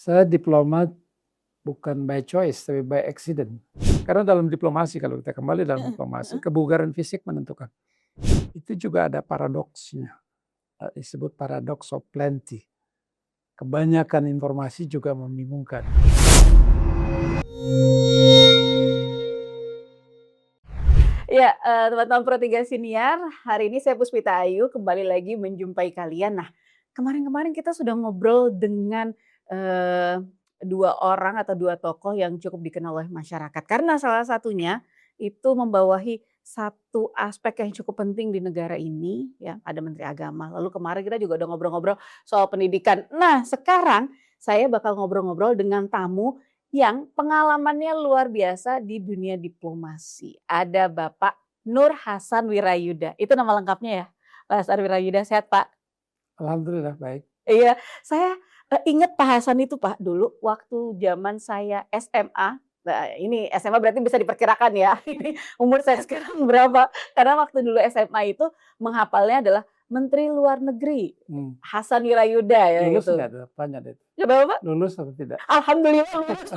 Saya diplomat bukan by choice, tapi by accident. Karena dalam diplomasi, kalau kita kembali dalam diplomasi, kebugaran fisik menentukan. Itu juga ada paradoksnya, disebut paradox of plenty. Kebanyakan informasi juga membingungkan. Ya, teman-teman Pro3 Siniar, hari ini saya Puspita Ayu kembali lagi menjumpai kalian. Nah, kemarin-kemarin kita sudah ngobrol dengan dua orang atau dua tokoh yang cukup dikenal oleh masyarakat. Karena salah satunya itu membawahi satu aspek yang cukup penting di negara ini, ya, ada Menteri Agama. Lalu kemarin kita juga udah ngobrol-ngobrol soal pendidikan. Nah, sekarang saya bakal ngobrol-ngobrol dengan tamu yang pengalamannya luar biasa di dunia diplomasi. Ada Bapak Nur Hasan Wirayuda. Itu nama lengkapnya ya, Pak Hasan Wirayuda. Sehat, Pak? Alhamdulillah baik. Iya, saya ingat Pak Hasan itu, Pak, dulu waktu zaman saya SMA. Nah, ini SMA berarti bisa diperkirakan ya, ini umur saya sekarang berapa. Karena waktu dulu SMA itu menghafalnya adalah Menteri Luar Negeri Hasan Wirayuda ya Lulus gitu. nggak ada? Tanya deh. Coba, Pak? Lulus atau tidak? Alhamdulillah lulus.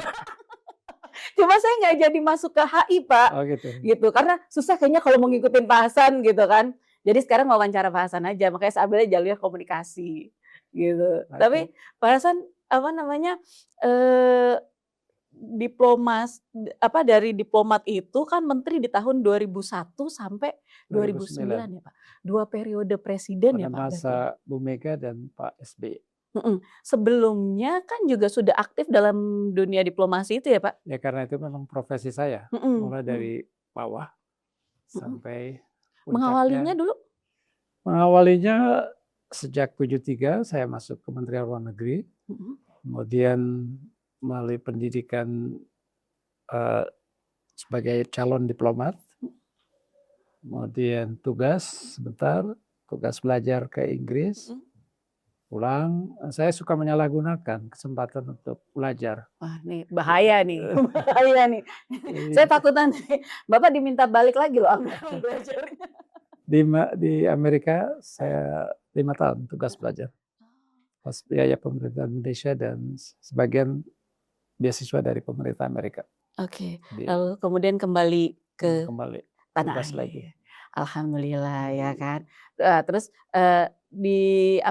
Cuma saya nggak jadi masuk ke HI, Pak. Oh gitu. Gitu, karena susah kayaknya kalau mau ngikutin Pak Hasan gitu kan. Jadi sekarang wawancara Pak Hasan aja, makanya saya ambilnya jalur komunikasi gitu. Nah, Tapi Pak Hasan apa namanya, dari diplomat itu kan menteri di tahun 2001 sampai 2009 ya, Pak. 2 periode presiden pada ya, Pak, berarti ya? masa Bu Mega dan Pak SBY. Sebelumnya kan juga sudah aktif dalam dunia diplomasi itu ya, Pak? Ya karena itu memang profesi saya, mulai dari bawah sampai Mengawalinya puncaknya. dulu? Mengawalinya sejak 73 saya masuk Kementerian Luar Negeri, kemudian melalui pendidikan sebagai calon diplomat, kemudian tugas sebentar, tugas belajar ke Inggris, pulang. Saya suka menyalahgunakan kesempatan untuk belajar. Wah, nih bahaya nih, bahaya nih. Saya takut nanti Bapak diminta balik lagi loh belajarnya. Di Amerika saya 5 tahun tugas belajar. Pas biaya pemerintah Indonesia dan sebagian beasiswa dari pemerintah Amerika. Oke, lalu kemudian kembali ke tanah tugas air. lagi. Alhamdulillah ya kan. Terus di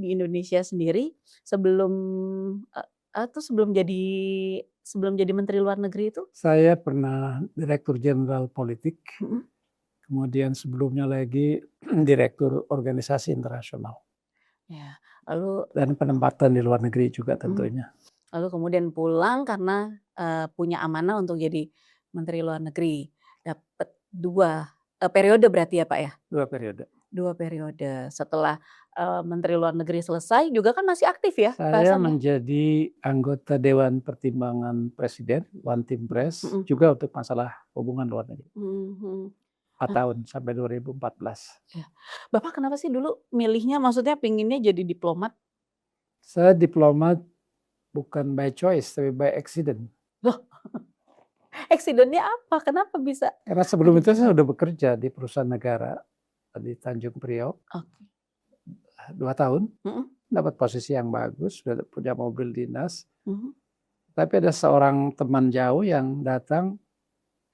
Indonesia sendiri sebelum jadi Menteri Luar Negeri itu? Saya pernah Direktur Jenderal Politik, kemudian sebelumnya lagi Direktur Organisasi Internasional. Ya, lalu dan penempatan di luar negeri juga tentunya. Lalu kemudian pulang karena punya amanah untuk jadi Menteri Luar Negeri. Dapat 2 periode berarti ya, Pak ya? 2 periode. 2 periode. Setelah Menteri Luar Negeri selesai juga kan masih aktif ya? Saya menjadi anggota Dewan Pertimbangan Presiden, One Team Press, juga untuk masalah hubungan luar negeri. 4 tahun sampai 2014. Ya. Bapak kenapa sih dulu milihnya, maksudnya pinginnya jadi diplomat? Saya diplomat bukan by choice, tapi by accident. Loh, accident-nya apa? Kenapa bisa? Karena sebelum itu saya sudah bekerja di perusahaan negara di Tanjung Priok. 2 tahun, dapat posisi yang bagus, sudah punya mobil dinas. Tapi ada seorang teman jauh yang datang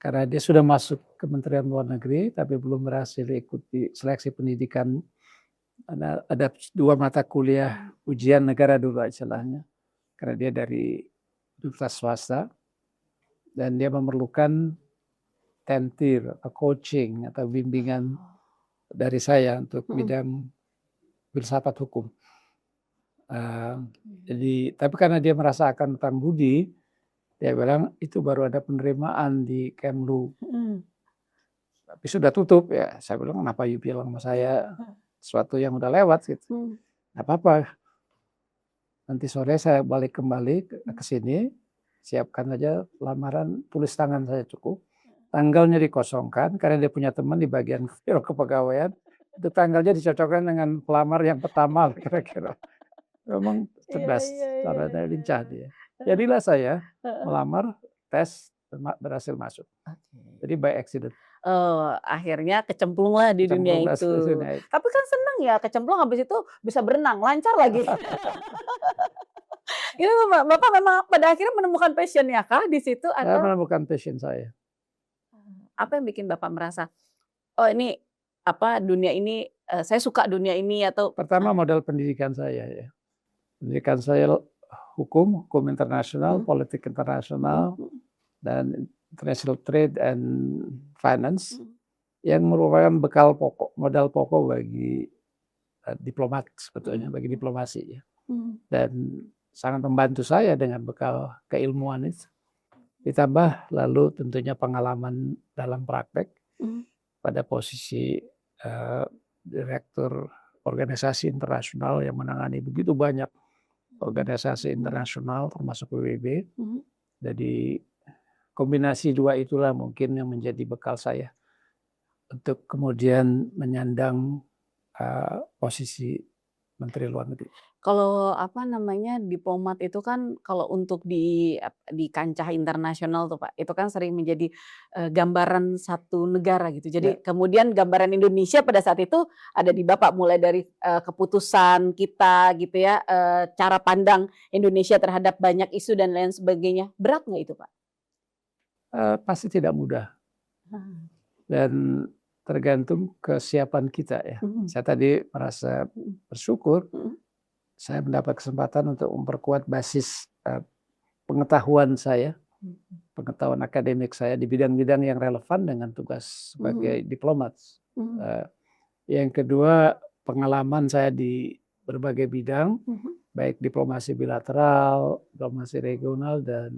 karena dia sudah masuk Kementerian Luar Negeri, tapi belum berhasil ikuti seleksi pendidikan. Ada 2 mata kuliah ujian negara dulu istilahnya, karena dia dari universitas swasta, dan dia memerlukan tentir atau coaching atau bimbingan dari saya untuk bidang filsafat hukum. Tapi karena dia merasa akan hutang budi, dia bilang itu baru ada penerimaan di Kemlu. Tapi sudah tutup ya. Saya bilang kenapa you bilang sama saya sesuatu yang udah lewat gitu. Nggak apa-apa. Nanti sore saya balik kembali ke sini, siapkan aja lamaran, tulis tangan saya cukup. Tanggalnya dikosongkan karena dia punya teman di bagian biro kepegawaian. Itu tanggalnya dicocokkan dengan pelamar yang pertama kira-kira. Memang cerdas, caranya lincah dia. Jadilah saya melamar, tes, berhasil masuk. Jadi by accident. Akhirnya kecemplung lah di dunia itu. Tapi kan senang ya kecemplung, habis itu bisa berenang, lancar lagi. Itu Bapak memang pada akhirnya menemukan passion-nya kah di situ Saya atau menemukan passion saya. apa yang bikin Bapak merasa, "Oh ini, dunia ini, saya suka dunia ini," atau Pertama modal pendidikan saya ya. Pendidikan saya hukum internasional, mhm, politik mhm, internasional, mhm, dan international trade and finance mhm, yang merupakan bekal pokok, modal pokok bagi diplomat sebetulnya, mhm, bagi diplomasi ya. mhm, Dan sangat membantu saya dengan bekal keilmuan itu. Ditambah lalu tentunya pengalaman dalam praktek mhm, pada posisi direktur organisasi internasional yang menangani begitu banyak organisasi mhm, internasional termasuk PBB. mhm. Jadi kombinasi dua itulah mungkin yang menjadi bekal saya untuk kemudian menyandang posisi Menteri Luar Negeri. Kalau diplomat itu kan kalau untuk di kancah internasional tuh Pak, itu kan sering menjadi, gambaran satu negara gitu. Ya, Jadi kemudian gambaran Indonesia pada saat itu ada di Bapak, mulai dari, keputusan kita gitu ya, cara pandang Indonesia terhadap banyak isu dan lain sebagainya. Berat nggak itu Pak? pasti tidak mudah Hmm. dan tergantung kesiapan kita ya. Mhm, Saya tadi merasa mhm, bersyukur mhm, saya mendapat kesempatan untuk memperkuat basis pengetahuan saya, mhm, pengetahuan akademik saya di bidang-bidang yang relevan dengan tugas mhm, sebagai diplomat. mhm, Eh, Yang kedua, pengalaman saya di berbagai bidang, mhm, baik diplomasi bilateral, diplomasi regional, dan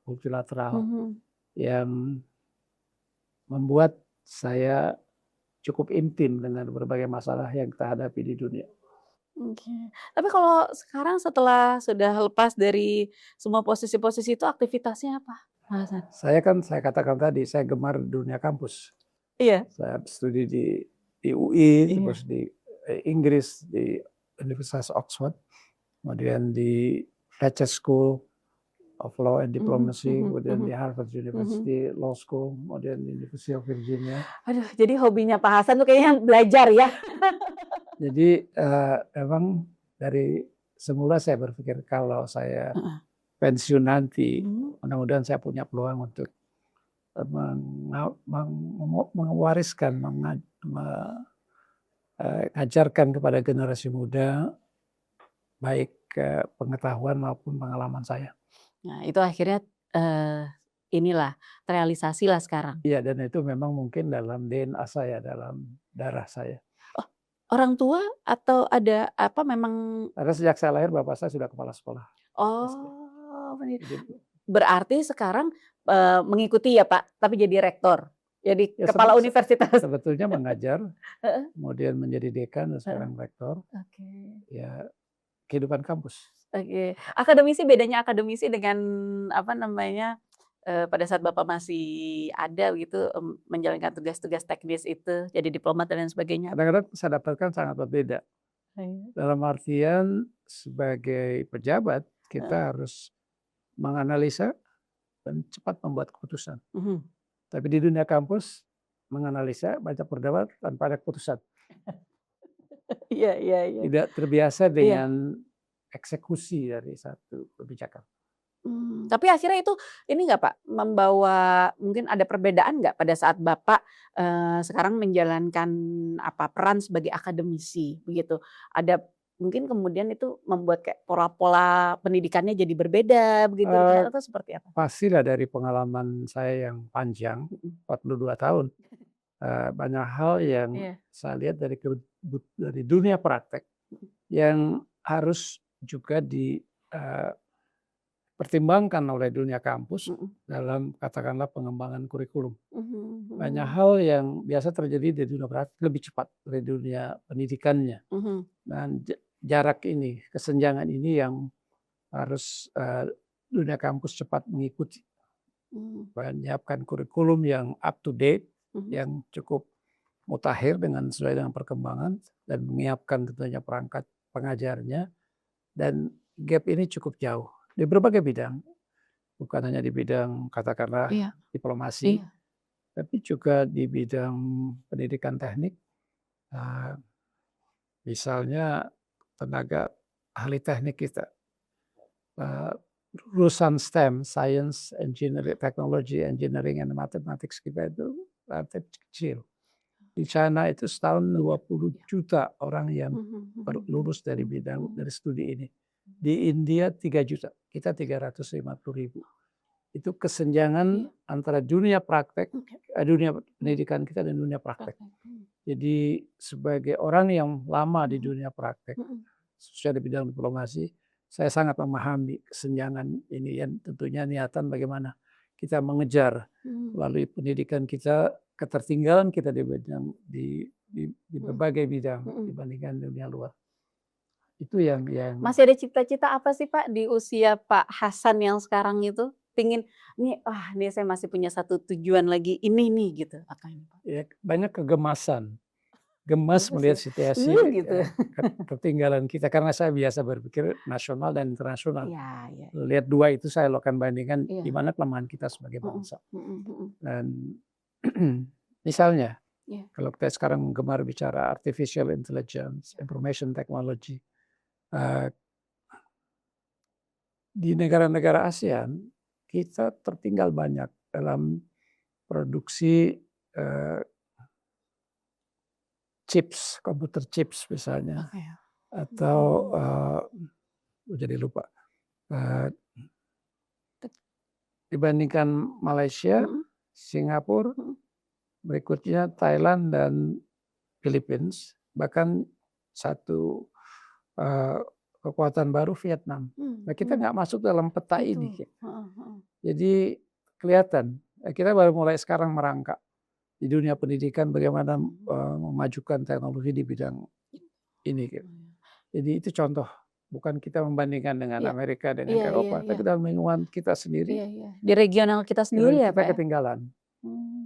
multilateral, mhm. yang membuat saya cukup intim dengan berbagai masalah yang kita hadapi di dunia. Oke. Tapi kalau sekarang setelah sudah lepas dari semua posisi-posisi itu aktivitasnya apa, Mas Hasan? Saya katakan tadi, saya gemar dunia kampus. Iya? Saya studi di UI, Iya. terus di Inggris, di Universitas Oxford, kemudian di Fletcher School of Law and Mhm, Diplomacy, mhm, kemudian mhm, di Harvard mhm. University Law School, kemudian di University of Virginia. Aduh, jadi hobinya Pak Hasan tuh kayaknya belajar ya? Jadi memang dari semula saya berpikir kalau saya Heeh. pensiun nanti, Mhm, mudah-mudahan saya punya peluang untuk mewariskan, mengajarkan kepada generasi muda baik pengetahuan maupun pengalaman saya. nah itu akhirnya, eee, inilah terrealisasilah sekarang. Iya, dan itu memang mungkin dalam DNA saya, dalam darah saya. Oh, orang tua atau ada memang Karena sejak saya lahir bapak saya sudah kepala sekolah SD. oh, Jadi berarti sekarang, mengikuti ya Pak, tapi jadi rektor? Jadi ya kepala universitas? sebetulnya mengajar, Heeh, kemudian menjadi dekan dan heeh. sekarang rektor, Oke, ya kehidupan kampus. oke. Akademisi, bedanya akademisi dengan pada saat Bapak masih ada gitu, menjalankan tugas-tugas teknis itu, jadi diplomat dan lain sebagainya apa? Kadang-kadang saya dapatkan sangat berbeda. Iya. Dalam artian sebagai pejabat Heeh, kita harus menganalisa dan cepat membuat keputusan. mhm. Tapi di dunia kampus menganalisa, baca pendapat tanpa ada keputusan. Iya, iya, iya. Tidak terbiasa Iya. dengan eksekusi dari satu kebijakan. Tapi akhirnya itu ini nggak Pak, membawa mungkin ada perbedaan nggak pada saat Bapak, sekarang menjalankan peran sebagai akademisi begitu? Ada mungkin kemudian itu membuat kayak pola-pola pendidikannya jadi berbeda begitu Eee, atau seperti apa? Pastilah dari pengalaman saya yang panjang, Mhm. 42 tahun, banyak hal yang Iya. saya lihat dari dunia praktek Mhm, yang harus juga dipertimbangkan oleh dunia kampus mhm, dalam katakanlah pengembangan kurikulum. mhm, Banyak mhm, hal yang biasa terjadi di dunia praktek lebih cepat dari dunia pendidikannya. mhm, Dan jarak ini, kesenjangan ini yang harus dunia kampus cepat mengikuti. mhm, Menyiapkan kurikulum yang up to date, mhm, yang cukup mutakhir sesuai dengan perkembangan dan menyiapkan tentunya perangkat pengajarnya, dan gap ini cukup jauh di berbagai bidang, bukan hanya di bidang katakanlah iya, diplomasi, iya, tapi juga di bidang pendidikan teknik, eee, misalnya tenaga ahli teknik kita lulusan STEM, Science, Engineering, Technology, Engineering, and Mathematics kita itu relatif kecil. Di China itu setahun 20 juta orang yang lulus dari dari studi ini. Di India 3 juta, kita 350.000. Itu kesenjangan antara dunia praktek, dunia pendidikan kita dan dunia praktek. Jadi sebagai orang yang lama di dunia praktek, khususnya di bidang diplomasi, saya sangat memahami kesenjangan ini, yang tentunya niatan bagaimana kita mengejar melalui pendidikan kita ketertinggalan kita di bidang di berbagai bidang dibandingkan dunia luar. Itu yang Masih ada cita-cita apa sih Pak di usia Pak Hasan yang sekarang itu? Pingin nih, saya masih punya satu tujuan lagi ini nih gitu. Apa ini Pak? ya, banyak kegemasan. Gemas melihat situasi gitu. ketinggalan kita, karena saya biasa berpikir nasional dan internasional. Ya. Lihat dua itu saya akan bandingkan di mana kelemahan kita sebagai bangsa. Dan misalnya kalau kita sekarang gemar bicara artificial intelligence, information technology, di negara-negara ASEAN kita tertinggal banyak dalam produksi chips, komputer chips misalnya, atau jadi lupa. Dibandingkan Malaysia, Singapura, berikutnya Thailand dan Filipina, bahkan satu kekuatan baru Vietnam. Nah, kita nggak masuk dalam peta ini. Jadi kelihatan kita baru mulai sekarang merangkak di dunia pendidikan bagaimana memajukan teknologi di bidang ini. Jadi itu contoh, bukan kita membandingkan dengan Amerika dan Eropa, tapi dalam lingkungan kita sendiri. Di regional kita sendiri ya Pak. Kita ketinggalan.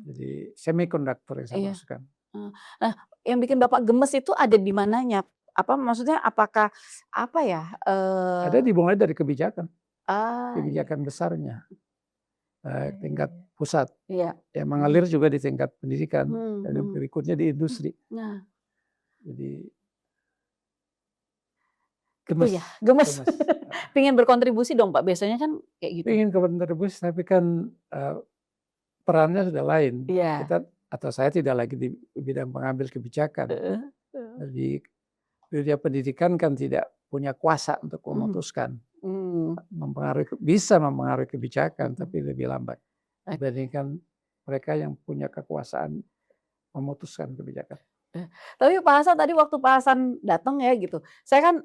Jadi semiconductor yang saya maksudkan. Nah, yang bikin Bapak gemes itu ada di mananya? Apa maksudnya? Apakah apa ya? Ada dimulai dari kebijakan, kebijakan besarnya. Tingkat pusat, yang mengalir juga di tingkat pendidikan, dan berikutnya di industri. Jadi gemes, gemes. Pengen berkontribusi dong Pak, biasanya kan kayak gitu. Pengen berkontribusi, tapi kan perannya sudah lain. Kita atau saya tidak lagi di bidang pengambil kebijakan. Jadi dunia pendidikan kan tidak punya kuasa untuk memutuskan. Bisa mempengaruhi kebijakan, tapi lebih lambat dibandingkan mereka yang punya kekuasaan memutuskan kebijakan. Tapi Pak Hasan tadi waktu Pak Hasan datang ya gitu, saya kan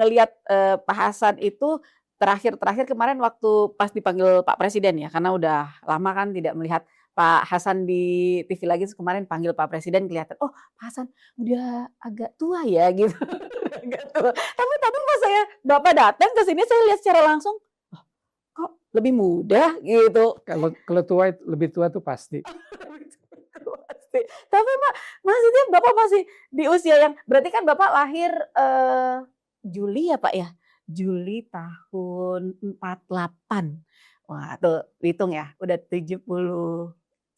ngelihat Pak Hasan itu terakhir kemarin waktu pas dipanggil Pak Presiden ya, karena udah lama kan tidak melihat Pak Hasan di TV lagi, kemarin panggil Pak Presiden kelihatan, oh Pak Hasan udah agak tua ya gitu. Agak tua. Tapi pas Bapak datang ke sini saya lihat secara langsung, kok lebih muda gitu. Kalau tua lebih tua itu pasti. Tapi Pak, maksudnya Bapak masih di usia yang, berarti kan Bapak lahir Juli ya Pak ya? Juli tahun 48. Wah tuh hitung ya, udah 70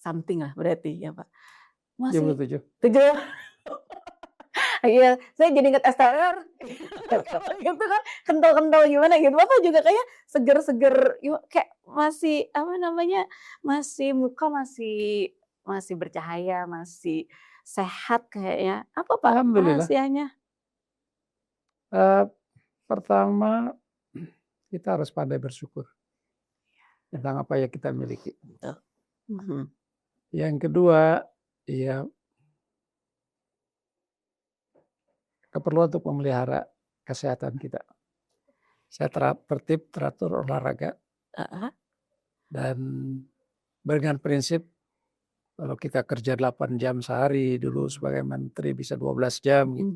something lah berarti ya Pak. Masih 77. Iya, saya jadi inget STR. Gitu kan, kental-kental gimana gitu. Bapak juga kayak seger-seger, kayak masih apa namanya, masih muka masih bercahaya, masih sehat kayaknya. Apa Pak rahasianya? Pertama, kita harus pandai bersyukur tentang apa yang kita miliki. Yang kedua, ya keperluan untuk memelihara kesehatan kita. Saya tertib, teratur olahraga, dan dengan prinsip kalau kita kerja 8 jam sehari, dulu sebagai menteri bisa 12 jam gitu.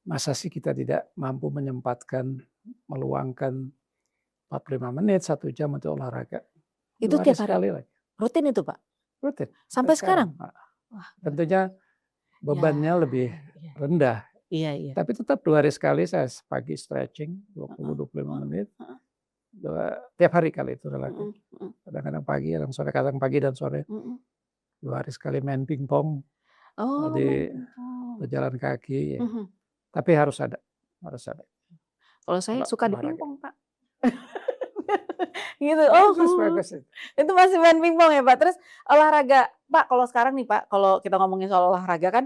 Masa sih kita tidak mampu menyempatkan, meluangkan 45 menit, 1 jam untuk olahraga. Itu tiap hari? Lagi. Rutin itu Pak? Rutin. Sampai sekarang? Wah, tentunya bebannya lebih rendah. Iya. Tapi tetap 2 hari sekali saya pagi stretching 20-25 menit. Tiap hari kali itu relatif. Kadang-kadang pagi, kadang pagi dan sore. 2 hari sekali main pingpong. Di berjalan kaki. Ya. Tapi harus ada. Kalau saya suka di pingpong Pak. Gitu. Bagus. Itu masih main pingpong ya Pak. Terus olahraga, Pak kalau sekarang nih Pak, kalau kita ngomongin soal olahraga kan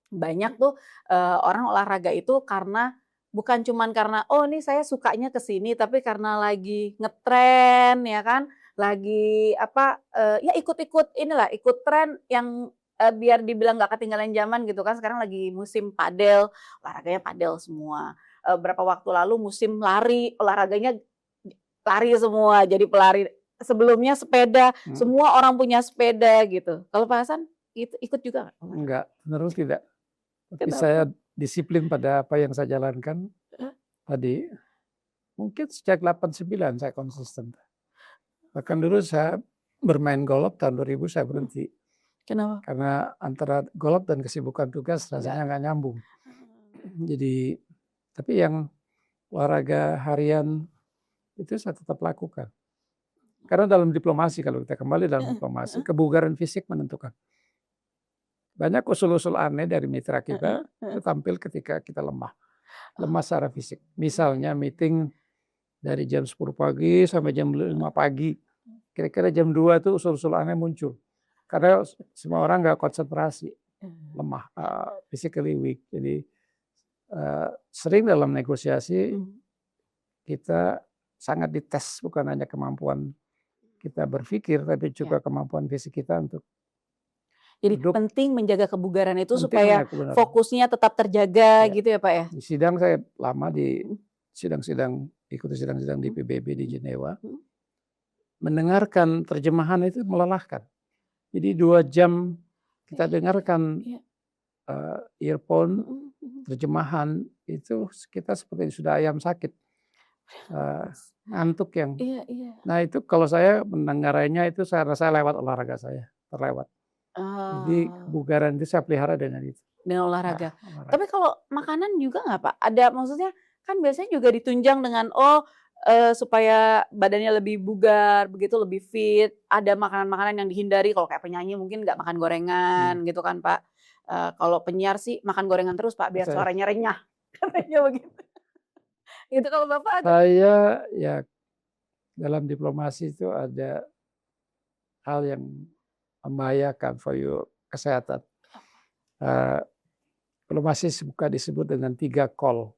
banyak tuh orang olahraga itu karena bukan cuman karena oh nih saya sukanya ke sini, tapi karena lagi ngetren ya kan, lagi apa ya ikut-ikut inilah, ikut tren yang biar dibilang nggak ketinggalan zaman gitu kan. Sekarang lagi musim padel, olahraganya padel semua. Berapa waktu lalu musim lari, olahraganya lari semua, jadi pelari. Sebelumnya sepeda, semua orang punya sepeda gitu. Kalau Pak Hasan ikut juga nggak? Enggak, menurut tidak. Tapi Kenapa? saya disiplin pada apa yang saya jalankan tadi. Mungkin sejak 89 saya konsisten. Bahkan dulu saya bermain golf tahun 2000 saya berhenti. Kenapa? Karena antara golf dan kesibukan tugas rasanya nggak nyambung. Jadi, tapi yang olahraga harian itu saya tetap lakukan. Karena dalam diplomasi, kalau kita kembali dalam diplomasi, kebugaran fisik menentukan. Banyak usul-usul aneh dari mitra kita itu tampil ketika kita lemah secara fisik. Misalnya meeting dari jam 10 pagi sampai jam 5 pagi. Kira-kira jam 2 itu usul-usul aneh muncul. Karena semua orang nggak konsentrasi, lemah, physically weak. Jadi sering dalam negosiasi kita sangat dites, bukan hanya kemampuan kita berpikir, tapi juga kemampuan fisik kita untuk jadi hidup. penting menjaga kebugaran itu Penting supaya fokusnya tetap terjaga gitu ya Pak ya? Di sidang saya lama di ikuti sidang-sidang di PBB di Jenewa. Mendengarkan terjemahan itu melelahkan. Jadi 2 jam kita dengarkan earphone, terjemahan itu kita seperti sudah ayam sakit. Ngantuk yang. Nah itu kalau saya mendengarnya itu saya rasa lewat olahraga saya, terlewat. Jadi kebugaran itu saya pelihara dengan itu. Dengan olahraga. Tapi kalau makanan juga nggak Pak? Ada maksudnya kan biasanya juga ditunjang dengan supaya badannya lebih bugar, begitu lebih fit. Ada makanan-makanan yang dihindari. Kalau kayak penyanyi mungkin nggak makan gorengan gitu kan Pak. Kalau penyiar sih makan gorengan terus Pak biar suaranya renyah. Katanya begitu. Itu kalau Bapak ada? Saya ya dalam diplomasi itu ada hal yang membahayakan for your kesehatan. Diplomasi suka disebut dengan 3 call.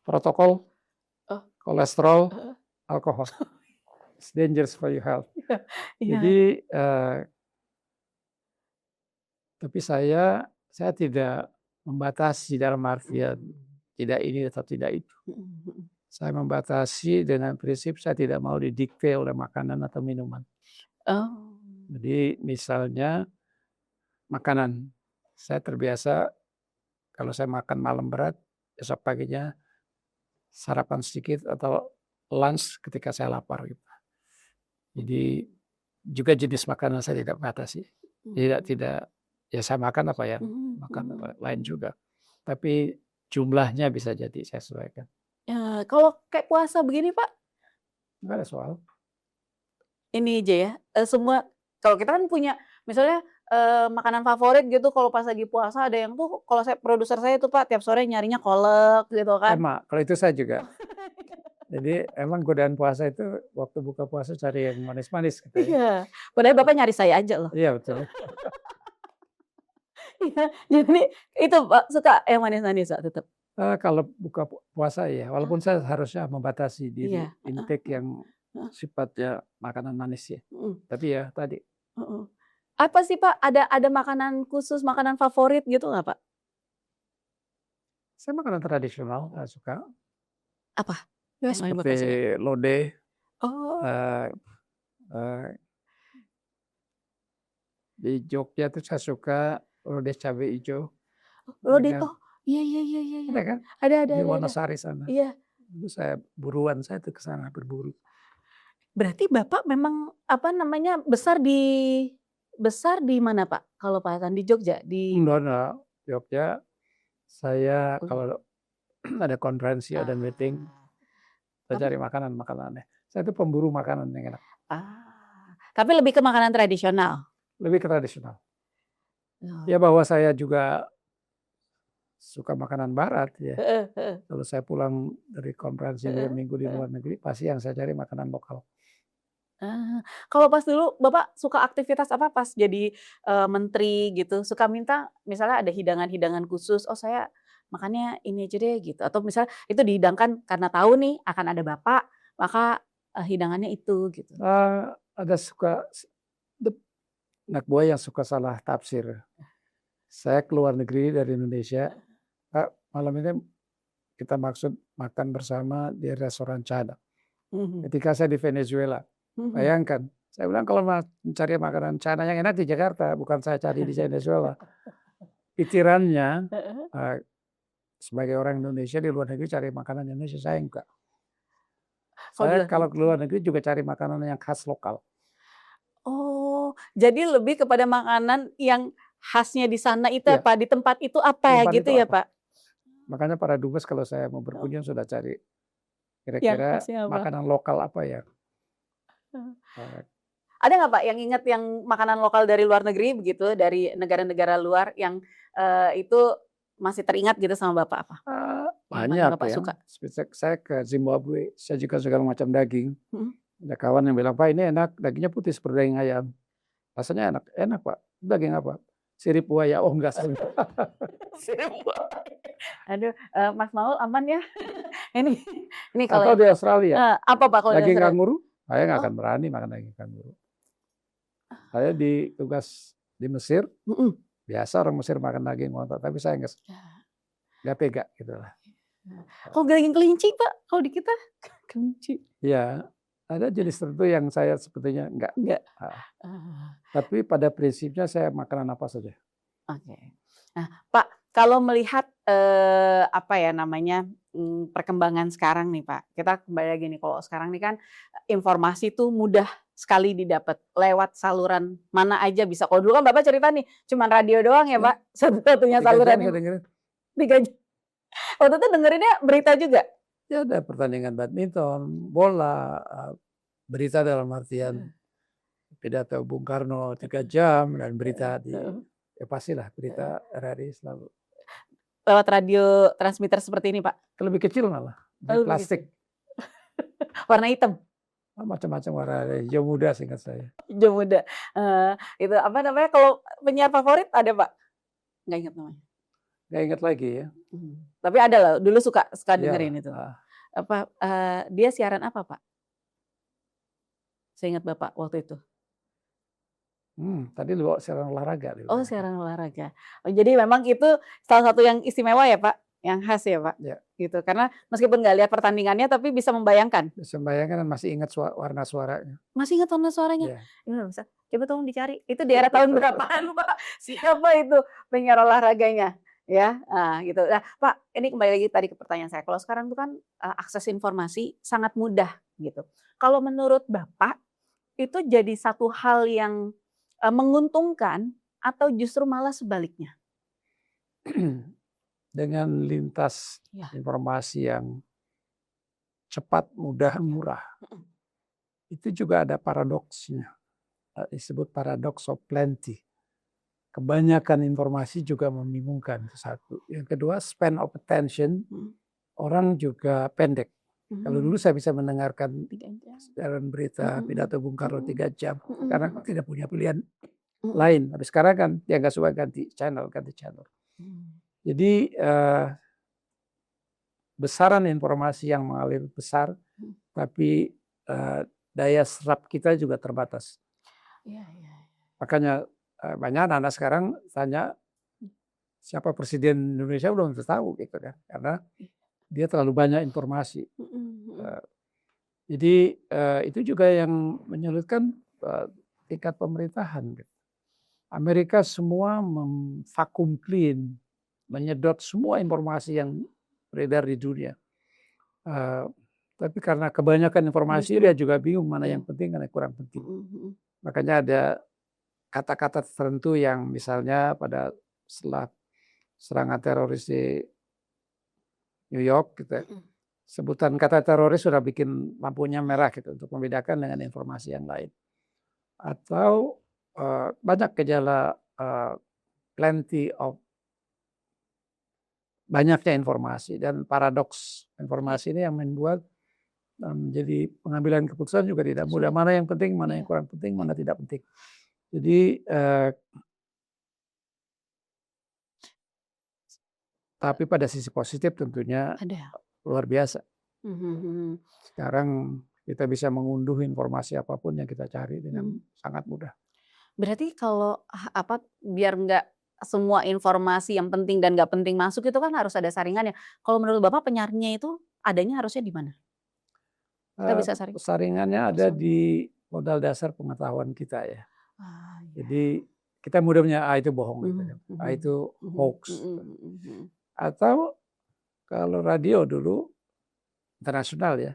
Protokol, kolesterol, alkohol. It's dangerous for your health. Jadi tapi saya tidak membatasi dalam artian tidak ini atau tidak itu. Saya membatasi dengan prinsip saya tidak mau didikte oleh makanan atau minuman. Jadi misalnya makanan, saya terbiasa kalau saya makan malam berat, besok paginya sarapan sedikit atau lunch ketika saya lapar gitu. Jadi juga jenis makanan saya tidak batasi. Tidak ya saya makan apa ya, makan apa lain juga. Tapi jumlahnya bisa jadi saya sesuaikan. Kalau kayak puasa begini Pak? Nggak ada soal. Ini aja ya, semua kalau kita kan punya misalnya makanan favorit gitu kalau pas lagi puasa ada yang tuh kalau produser saya tuh Pak tiap sore nyarinya kolak gitu kan. Sama, kalau itu saya juga. Jadi emang godaan puasa itu waktu buka puasa cari yang manis-manis gitu ya. Iya, padahal Bapak nyari saya aja loh. Iya betul. Iya, jadi itu Pak suka yang manis-manis Pak tetap? Kalau buka puasa ya, walaupun saya harusnya membatasi diri intake yang sifatnya makanan manis ya. Tapi ya tadi. Apa sih Pak, ada makanan khusus, makanan favorit gitu nggak Pak? Saya makanan tradisional, saya suka. Apa? Seperti lodeh. Di Jogja tuh saya suka lodeh cabai hijau. Lodeh, iya. Ada kan? Ada. Di Wonosari sana. Iya. Dulu saya buruan, saya tuh ke sana berburu. Berarti Bapak memang apa namanya besar di mana Pak? Kalau Pak Hasan di Jogja? Enggak, Jogja. Saya kalau ada konferensi, ada meeting, saya cari makanan-makanannya. Saya itu pemburu makanan yang enak. Tapi lebih ke makanan tradisional? Lebih ke tradisional. Ya bahwa saya juga suka makanan barat ya. Kalau saya pulang dari konferensi 2 minggu di luar negeri, pasti yang saya cari makanan lokal. Kalau pas dulu Bapak suka aktivitas apa pas jadi, menteri gitu? Suka minta misalnya ada hidangan-hidangan khusus, "Oh saya makannya ini aja deh," gitu. Atau misalnya itu dihidangkan karena tahu nih akan ada Bapak, maka, hidangannya itu gitu? Ada suka dep anak buah yang suka salah tafsir. Saya keluar negeri dari Indonesia, "Kak, malam ini kita maksud makan bersama di restoran Cina." Mhm, Ketika saya di Venezuela, mhm. bayangkan, saya bilang kalau mencari makanan Cina yang enak di Jakarta, bukan saya cari di Venezuela. Pikirannya, Heeh. eee, sebagai orang Indonesia di luar negeri cari makanan Indonesia, saya enggak. Kalau di Saya luar kalau ke negeri. luar negeri juga cari makanan yang khas lokal. Oh, jadi lebih kepada makanan yang khasnya di sana itu Iya, apa, di tempat itu di apa tempat gitu itu ya, apa. Pak? Makanya para dubes kalau saya mau Oh, berkunjung sudah cari yang kira-kira khasnya apa? makanan lokal apa ya, Heeh. eee, Ada nggak, Pak, yang inget yang makanan lokal dari luar negeri begitu, dari negara-negara luar yang, itu masih teringat gitu sama Bapak apa? Yang paling banyak Bapak ya. suka? Seperti saya ke Zimbabwe, saya juga segala macam daging. Mhm. Ada kawan yang bilang, "Pak, ini enak, dagingnya putih seperti daging ayam." Rasanya enak, "Enak Pak." "Daging apa?" "Sirip buaya." "Oh enggak." Saya bilang. Sirip buaya. Aduh, Mas Maul aman ya? Ini ini kalau Atau di Australia, apa, Pak, kalau di daging Australia? kanguru, saya nggak Oh, akan berani makan daging kanguru. Saya tugas di Mesir, mhm. biasa orang Mesir makan daging onta, tapi saya nggak tega gitu lah. Kalau daging kelinci, Pak, kalau di kita? Kelinci. Iya, ada jenis tertentu yang saya sepertinya enggak. Enggak? Heeh. Ah, Tapi pada prinsipnya saya makanan apa saja. oke. Nah, Pak, kalau melihat, apa ya namanya, perkembangan sekarang nih, Pak, kita kembali lagi nih, kalau sekarang nih kan informasi tuh mudah sekali didapat, lewat saluran mana aja bisa. Kalau dulu kan Bapak cerita nih, cuman radio doang ya, Ya, Pak, satu-satunya 3 jam saluran saya yang dengerin. 3 jam. Waktu itu dengerinnya berita juga? Ya ada pertandingan badminton, bola, berita dalam artian pidato Bung Karno 3 jam dan berita di Heeh. ya pastilah berita RRI selalu. Lewat radio transmitter seperti ini, Pak? Lebih kecil malah, dari Oh, lebih kecil. plastik. Warna hitam? Macam-macam warna, ada hijau muda seingat saya. Hijau muda. Itu apa namanya, kalau penyiar favorit ada, Pak? Nggak ingat namanya? Nggak ingat lagi ya. Tapi ada loh, dulu suka suka Iyalah, dengerin itu. Apa, dia siaran apa, Pak? Seingat Bapak waktu itu? tadi bawa siaran olahraga dia Oh, bilang. siaran olahraga. Oh, jadi memang itu salah satu yang istimewa ya, Pak? Yang khas ya, Pak? Ya, Gitu, karena meskipun nggak lihat pertandingannya tapi bisa membayangkan. bisa membayangkan dan masih ingat warna suaranya. Masih ingat tone suaranya? Ya, Ini bisa coba tolong dicari, itu di era tahun berapaan, Pak? Siapa itu penyiar olahraganya? Ya, gitu. Nah, Pak, ini kembali lagi tadi ke pertanyaan saya, kalau sekarang tuh kan, akses informasi sangat mudah gitu. Kalau menurut Bapak, itu jadi satu hal yang, menguntungkan atau justru malah sebaliknya? dengan lintas Iya. informasi yang cepat, mudah, murah, Mhm. itu juga ada paradoksnya, disebut paradox of plenty. Kebanyakan informasi juga membingungkan, itu satu. Yang kedua span of attention, Mhm. orang juga pendek. Kalau dulu Mhm. saya bisa mendengarkan 3 jam. siaran berita, Mhm, pidato Bung Karno mhm, 3 jam, mhm, karena mhm, tidak punya pilihan mhm, lain. Tapi sekarang kan dia nggak suka ganti channel. mhm. Jadi, besaran informasi yang mengalir besar, Mhm. tapi, daya serap kita juga terbatas. Iya, iya. Makanya, banyak anak-anak sekarang tanya, "Siapa presiden Indonesia?" Belum tentu tahu gitu kan, karena dia terlalu banyak informasi. Mhm, mhm. Eee, jadi, itu juga yang menyulitkan, tingkat pemerintahan gitu. Amerika semua vacuum clean, menyedot semua informasi yang beredar di dunia. Eee, tapi karena kebanyakan informasi Justru dia juga bingung mana yang bingung. penting, mana yang kurang penting. Mhm, mhm. Makanya ada kata-kata tertentu yang misalnya pada setelah serangan teroris di New York gitu ya, Mhm. sebutan kata teroris sudah bikin lampunya merah gitu untuk membedakan dengan informasi yang lain. Atau, banyak gejala, plenty of banyaknya informasi dan paradoks Iya. informasi ini yang membuat menjadi pengambilan keputusan juga tidak mudah. Sulit. Mana yang penting, mana yang Iya. kurang penting, mana tidak penting. Jadi tapi pada sisi positif tentunya Ada. luar biasa. Mhm. Sekarang kita bisa mengunduh informasi apapun yang kita cari dengan sangat mudah. Berarti kalau biar nggak semua informasi yang penting dan nggak penting masuk itu kan harus ada saringannya. Kalau menurut Bapak penyaringnya itu adanya harusnya di mana? Kita bisa saring? Saringannya ada di modal dasar pengetahuan kita ya. Ah, iya. Jadi kita mudahnya itu bohong gitu ya. Itu hoax. Atau kalau radio dulu internasional ya,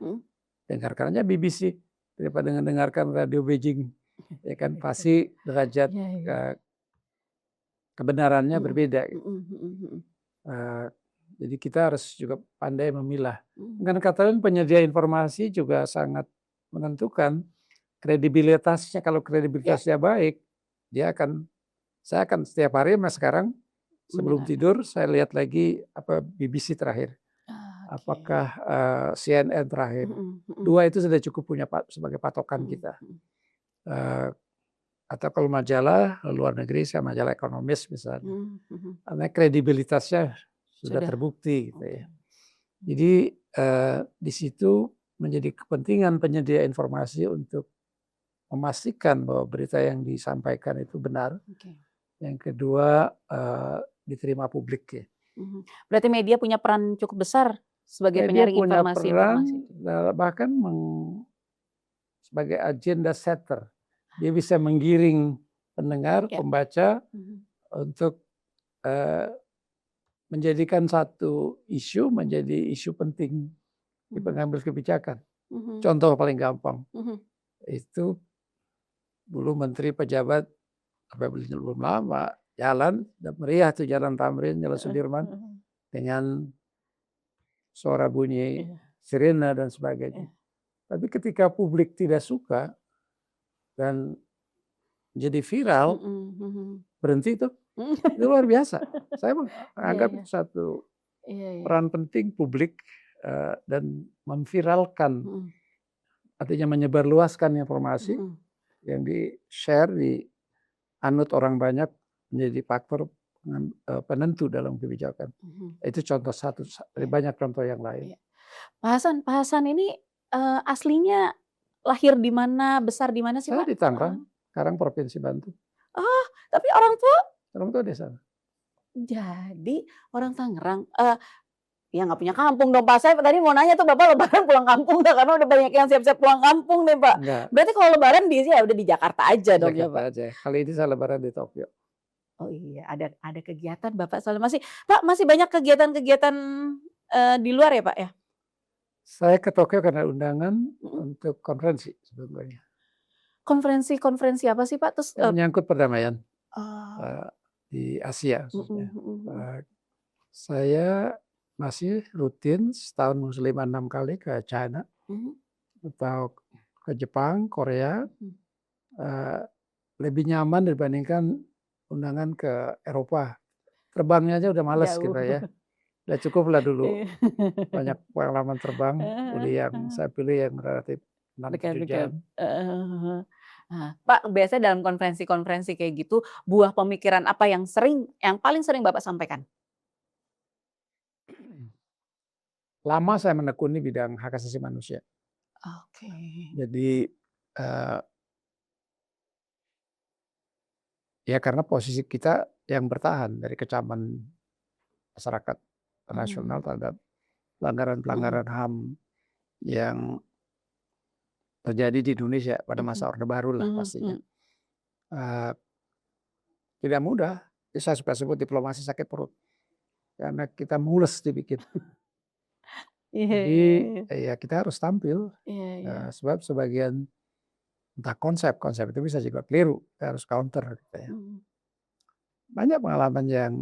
dengarkannya BBC daripada mendengarkan radio Beijing, ya kan pasti derajat kebenarannya berbeda. Gitu. Jadi kita harus juga pandai memilah. Dengan kata lain penyedia informasi juga sangat menentukan kredibilitasnya. Kalau kredibilitasnya baik, saya akan setiap hari mas sekarang sebelum tidur saya lihat lagi BBC terakhir. Apakah CNN terakhir. Dua itu sudah cukup punya sebagai patokan kita. Atau kalau majalah luar negeri, saya majalah ekonomis misalnya. Karena kredibilitasnya sudah terbukti gitu ya. Jadi di situ menjadi kepentingan penyedia informasi untuk memastikan bahwa berita yang disampaikan itu benar. Yang kedua diterima publik ya. Berarti media punya peran cukup besar sebagai penyaring informasi-informasi. Bahkan sebagai agenda setter. Dia bisa menggiring pendengar, pembaca untuk menjadikan satu isu menjadi isu penting di pengambil kebijakan. Contoh paling gampang, itu dulu menteri pejabat belum lama jalan, meriah tuh jalan Tamrin, Jalan Sudirman dengan suara bunyi sirene dan sebagainya. Tapi ketika publik tidak suka dan jadi viral, berhenti tuh. Itu luar biasa. Saya menganggap itu satu peran penting publik dan memviralkan, artinya menyebarluaskan informasi yang di-share, dianut orang banyak menjadi faktor penentu dalam kebijakan. Itu contoh satu dari banyak contoh yang lain. Pak Hasan ini aslinya lahir di mana, besar di mana sih Pak? Saya di Tangerang, sekarang Provinsi Banten. Oh, tapi orang tua? Orang tua di sana. Jadi orang Tangerang, ya nggak punya kampung dong Pak. Saya tadi mau nanya tuh Bapak lebaran pulang kampung nggak? Karena udah banyak yang siap-siap pulang kampung nih Pak. Enggak. Berarti kalau lebaran biasanya udah di Jakarta aja dong ya Pak? Jakarta aja. Kali ini saya lebaran di Tokyo. Oh iya, ada kegiatan Bapak selalu masih banyak kegiatan-kegiatan di luar ya Pak ya? Saya ke Tokyo karena undangan untuk konferensi sebetulnya. Konferensi apa sih Pak? Terus menyangkut perdamaian di Asia khususnya. Saya masih rutin setahun muslim 6 kali ke China atau ke Jepang, Korea. Lebih nyaman dibandingkan undangan ke Eropa. Terbangnya aja udah males gitu ya. Udah cukup lah dulu. Banyak pengalaman terbang. Saya pilih yang relatif 6-7 jam. Pak, biasanya dalam konferensi-konferensi kayak gitu, buah pemikiran apa yang paling sering Bapak sampaikan? Lama saya menekuni bidang hak asasi manusia. Oke. Jadi ya karena posisi kita yang bertahan dari kecaman masyarakat nasional terhadap pelanggaran-pelanggaran HAM yang terjadi di Indonesia pada masa Orde Baru lah pastinya. Tidak mudah, saya suka sebut diplomasi sakit perut. Karena kita mules dibikin. Jadi ya kita harus tampil. Sebab sebagian entah konsep itu bisa juga keliru, kita harus counter. Gitu ya. Banyak pengalaman yang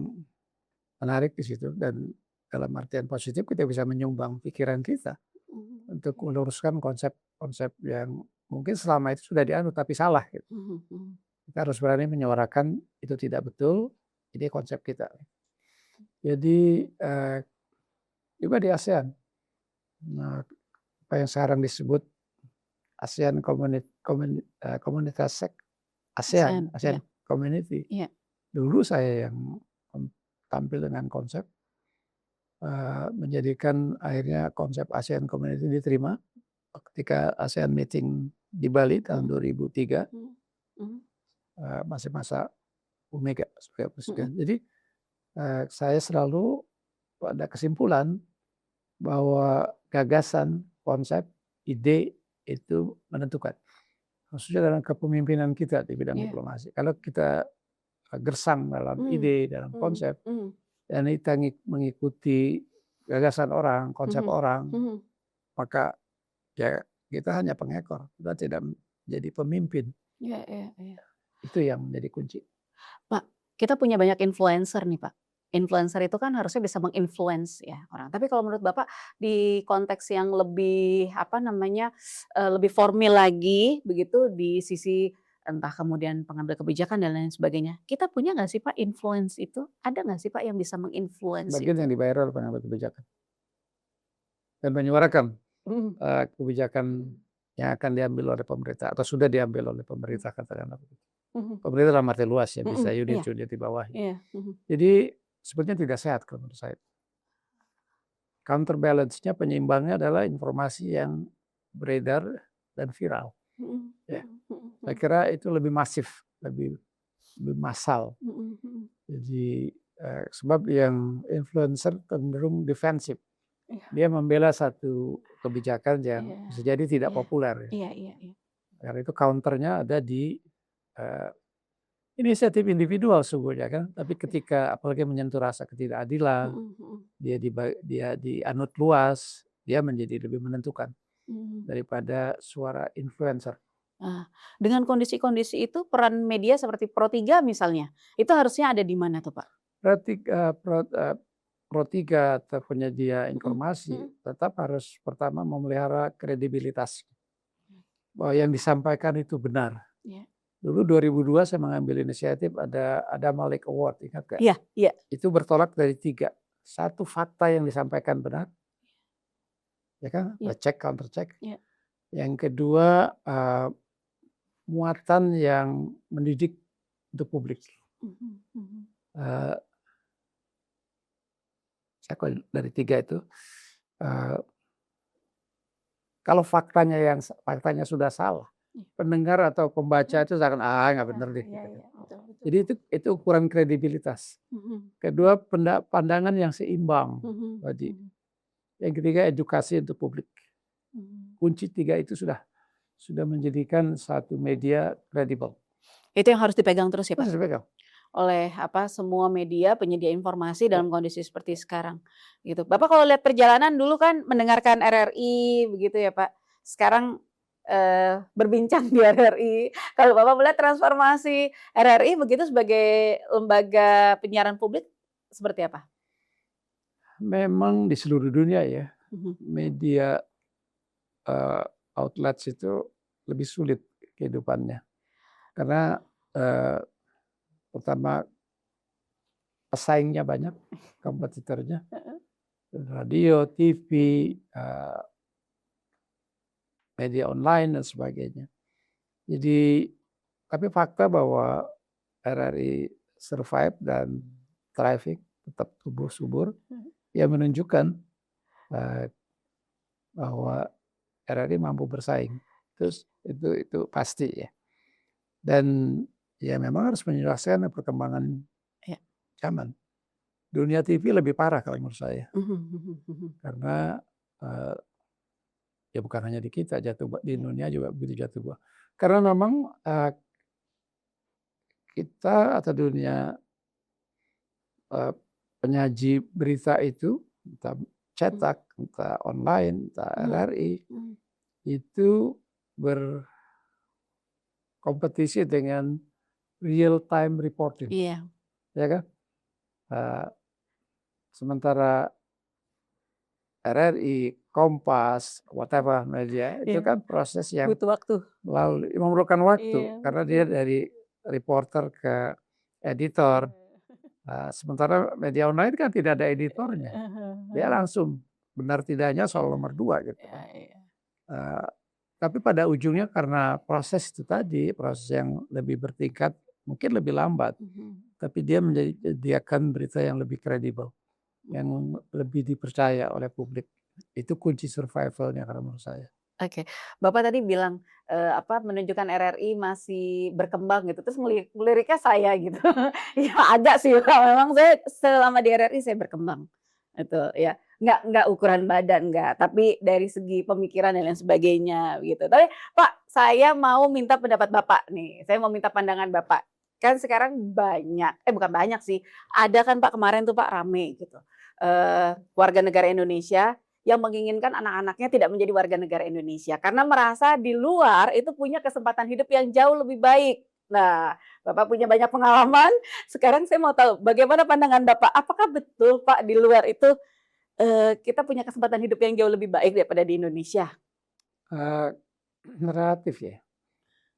menarik di situ dan dalam artian positif kita bisa menyumbang pikiran kita untuk meluruskan konsep-konsep yang mungkin selama itu sudah dianut tapi salah. Gitu. Kita harus berani menyuarakan itu tidak betul, ini konsep kita. Jadi juga di ASEAN, apa yang sekarang disebut ASEAN Komunitas ASEAN Iya. Community. Iya. Dulu saya yang tampil dengan konsep menjadikan akhirnya konsep ASEAN Community diterima ketika ASEAN Meeting di Bali tahun 2003, masih masa Bu Mega sebagai presiden. Jadi saya selalu pada kesimpulan bahwa gagasan, konsep, ide itu menentukan. Khususnya dalam kepemimpinan kita di bidang diplomasi. Kalau kita gersang dalam ide, dalam konsep, dan kita mengikuti gagasan orang, konsep orang, maka ya kita hanya pengekor, kita tidak jadi pemimpin. Itu yang menjadi kunci. Pak, kita punya banyak influencer nih Pak. Influencer itu kan harusnya bisa menginfluence ya orang. Tapi kalau menurut Bapak di konteks yang lebih lebih formal lagi begitu di sisi entah kemudian pengambil kebijakan dan lain sebagainya. Kita punya nggak sih Pak influence itu? Ada nggak sih Pak yang bisa menginfluence Bagian itu? yang dibayar oleh pengambil kebijakan dan menyuarakan kebijakan yang akan diambil oleh pemerintah atau sudah diambil oleh pemerintah, katakanlah begitu. Pemerintah dalam arti luas ya, bisa unit di bawah. Jadi sebetulnya tidak sehat kalau menurut saya. Counterbalance-nya, penyeimbangnya adalah informasi yang beredar dan viral. Ya. Saya kira itu lebih masif, lebih massal. Jadi sebab yang influencer cenderung defensif. Dia membela satu kebijakan yang bisa jadi tidak populer. Karena itu counternya ada di inisiatif individual sebetulnya kan. Tapi ketika apalagi menyentuh rasa ketidakadilan, dia dianut luas, dia menjadi lebih menentukan daripada suara influencer. Dengan kondisi-kondisi itu peran media seperti Pro3 misalnya, itu harusnya ada di mana tuh Pak? Pro3 atau penyedia informasi tetap harus pertama memelihara kredibilitas bahwa yang disampaikan itu benar. Dulu 2002 saya mengambil inisiatif ada Malik Award, ingat gak? Iya. Itu bertolak dari 3. 1, fakta yang disampaikan benar, ya kan? Cek, counter check. Yang kedua, muatan yang mendidik untuk publik. Saya dari 3 itu, kalau faktanya sudah salah, pendengar atau pembaca itu akan nggak benar deh. Betul. Jadi itu ukuran kredibilitas. Kedua, pandangan yang seimbang tadi. Yang ketiga, edukasi untuk publik. Kunci 3 itu sudah menjadikan satu media kredibel. Itu yang harus dipegang terus ya Pak? Harus dipegang. Oleh semua media penyedia informasi dalam kondisi seperti sekarang. Gitu. Bapak kalau lihat perjalanan dulu kan mendengarkan RRI begitu ya Pak. Sekarang berbincang di RRI. Kalau Bapak melihat transformasi RRI begitu sebagai lembaga penyiaran publik seperti apa? Memang di seluruh dunia ya, media outlets itu lebih sulit kehidupannya. Karena pertama pesaingnya banyak, kompetitornya, radio, TV, media online dan sebagainya. Jadi, tapi fakta bahwa RRI survive dan thriving, tetap tumbuh subur, ya menunjukkan bahwa RRI mampu bersaing. Terus itu pasti ya. Dan ya memang harus menjelaskan perkembangan zaman. Dunia TV lebih parah kalau menurut saya. Karena ya bukan hanya di kita, di dunia juga begitu jatuh buah. Karena memang kita atau dunia penyaji berita itu, entah cetak, entah online, entah RRI, itu berkompetisi dengan real time reporting. Iya. Ya kan? Sementara RRI, Kompas, whatever media, itu kan proses yang butuh waktu. Memerlukan waktu, karena dia dari reporter ke editor. Sementara media online kan tidak ada editornya. Dia langsung benar tidaknya soal nomor 2 gitu. Eee, tapi pada ujungnya karena proses itu tadi, proses yang lebih bertingkat, mungkin lebih lambat, tapi dia menyediakan berita yang lebih kredibel, yang lebih dipercaya oleh publik. Itu kunci survival-nya kalau menurut saya. Oke, Bapak tadi bilang, menunjukkan RRI masih berkembang gitu, terus ngeliriknya saya gitu. Ya ada sih Pak, memang saya selama di RRI saya berkembang, itu ya. Nggak ukuran badan, nggak, tapi dari segi pemikiran dan lain sebagainya gitu. Tapi Pak, saya mau minta pendapat Bapak nih, saya mau minta pandangan Bapak. Kan sekarang banyak, bukan banyak sih, ada kan Pak kemarin tuh Pak rame gitu, warga negara Indonesia yang menginginkan anak-anaknya tidak menjadi warga negara Indonesia karena merasa di luar itu punya kesempatan hidup yang jauh lebih baik. Nah, Bapak punya banyak pengalaman. Sekarang saya mau tahu bagaimana pandangan Bapak. Apakah betul Pak di luar itu kita punya kesempatan hidup yang jauh lebih baik daripada di Indonesia? Eee, Relatif ya.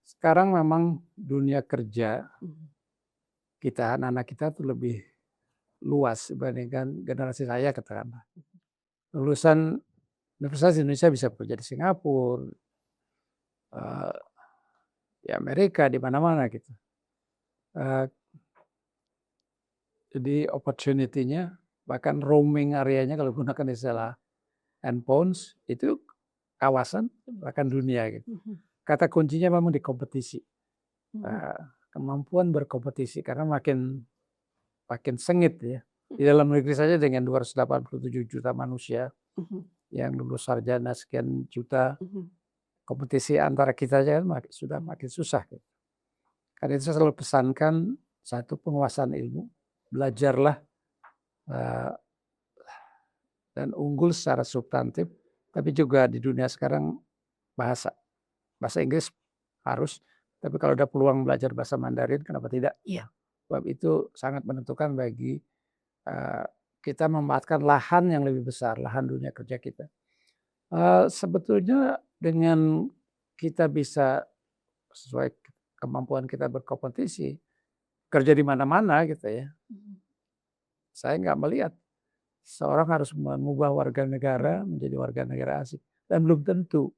Sekarang memang dunia kerja kita, anak-anak kita tuh lebih luas dibandingkan generasi saya katakanlah. Lulusan universitas di Indonesia bisa bekerja di Singapura, eee, di Amerika, di mana-mana gitu. Eee, jadi opportunity-nya, bahkan roaming areanya kalau gunakan istilah handphones, itu kawasan bahkan dunia gitu. Kata kuncinya memang di kompetisi, eee, kemampuan berkompetisi karena makin makin sengit ya. Di dalam negeri saja dengan 287 juta manusia yang lulus sarjana sekian juta, kompetisi antara kita aja kan sudah makin susah gitu. Karena itu saya selalu pesankan, satu penguasaan ilmu, belajarlah, eee, dan unggul secara substantif, tapi juga di dunia sekarang bahasa. Bahasa Inggris harus, tapi kalau ada peluang belajar bahasa Mandarin kenapa tidak? Iya. Sebab itu sangat menentukan bagi, eee, kita memanfaatkan lahan yang lebih besar, lahan dunia kerja kita. Sebetulnya dengan kita bisa sesuai kemampuan kita berkompetisi, kerja di mana-mana gitu ya, saya nggak melihat seorang harus mengubah warga negara menjadi warga negara asing dan belum tentu,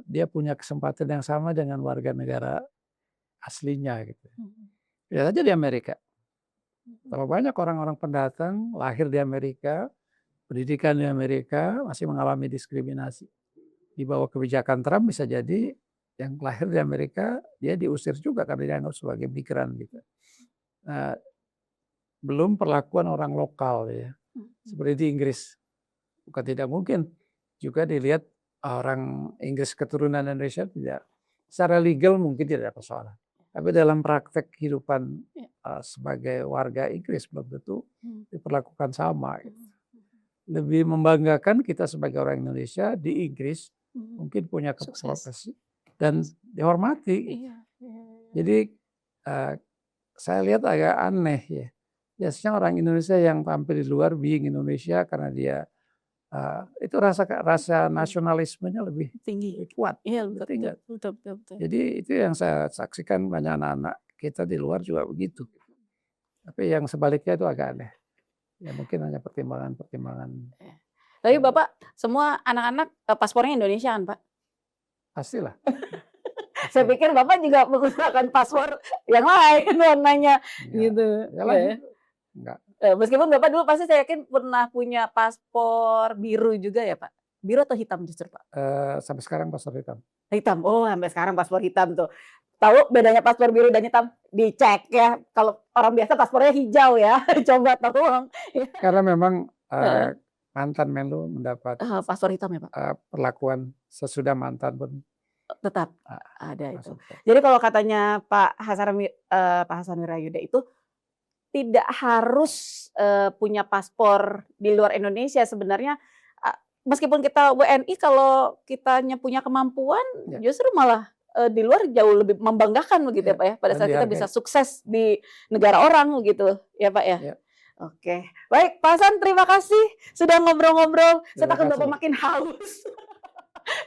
dia punya kesempatan yang sama dengan warga negara aslinya gitu. Lihat aja di Amerika, berapa banyak orang-orang pendatang lahir di Amerika, pendidikan di Amerika, masih mengalami diskriminasi. Di bawah kebijakan Trump bisa jadi yang lahir di Amerika, dia diusir juga karena dianggap sebagai migran gitu. Nah, belum perlakuan orang lokal ya, seperti di Inggris. Bukan tidak mungkin juga dilihat orang Inggris keturunan Indonesia tidak, secara legal mungkin tidak ada persoalan. Tapi dalam praktek kehidupan sebagai warga Inggris belum tentu diperlakukan sama gitu. Lebih membanggakan kita sebagai orang Indonesia di Inggris mungkin punya profesi dan dihormati. Jadi saya lihat agak aneh ya. Biasanya orang Indonesia yang tampil di luar being Indonesia karena dia itu rasa nasionalismenya lebih Tinggi. kuat. Iya, Tinggi. betul. Jadi itu yang saya saksikan banyak anak-anak kita di luar juga begitu. Tapi yang sebaliknya itu agak aneh. Ya mungkin hanya pertimbangan-pertimbangan. Tapi Bapak semua anak-anak paspornya Indonesia kan Pak? Pastilah. Saya pikir Bapak juga menggunakan paspor yang lain warnanya gitu. Ya, enggak. Meskipun Bapak dulu pasti saya yakin pernah punya paspor biru juga ya Pak? Biru atau hitam justru Pak? Sampai sekarang paspor hitam. Hitam, oh sampai sekarang paspor hitam tuh. Tahu bedanya paspor biru dan hitam? Dicek ya. Kalau orang biasa paspornya hijau ya. Coba tolong. Karena memang mantan Menlu mendapat paspor hitam ya Pak? Perlakuan sesudah mantan pun tetap ada itu. Jadi kalau katanya Pak Hasan Wirayuda itu tidak harus punya paspor di luar Indonesia sebenarnya. Meskipun kita WNI, kalau kitanya punya kemampuan, justru malah di luar jauh lebih membanggakan begitu ya Pak ya. Pada saat kita bisa sukses di negara orang begitu ya Pak ya. Oke, baik Pak Hasan, terima kasih sudah ngobrol-ngobrol. Saya takut Bapak makin haus.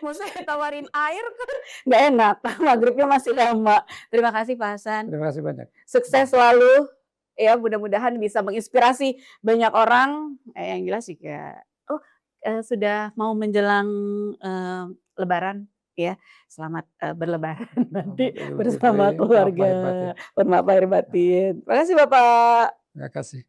Mau saya tawarin air kan nggak enak, maghribnya masih lama. Terima kasih Pak Hasan. Terima kasih banyak. Sukses selalu, ya mudah-mudahan bisa menginspirasi banyak orang. Yang jelas juga, sudah mau menjelang Lebaran ya. Selamat berlebaran nanti Selamat Idul bersama Fitri, maaf lahir keluarga. batin. Mohon maaf lahir batin. Makasih Bapak. Terima kasih.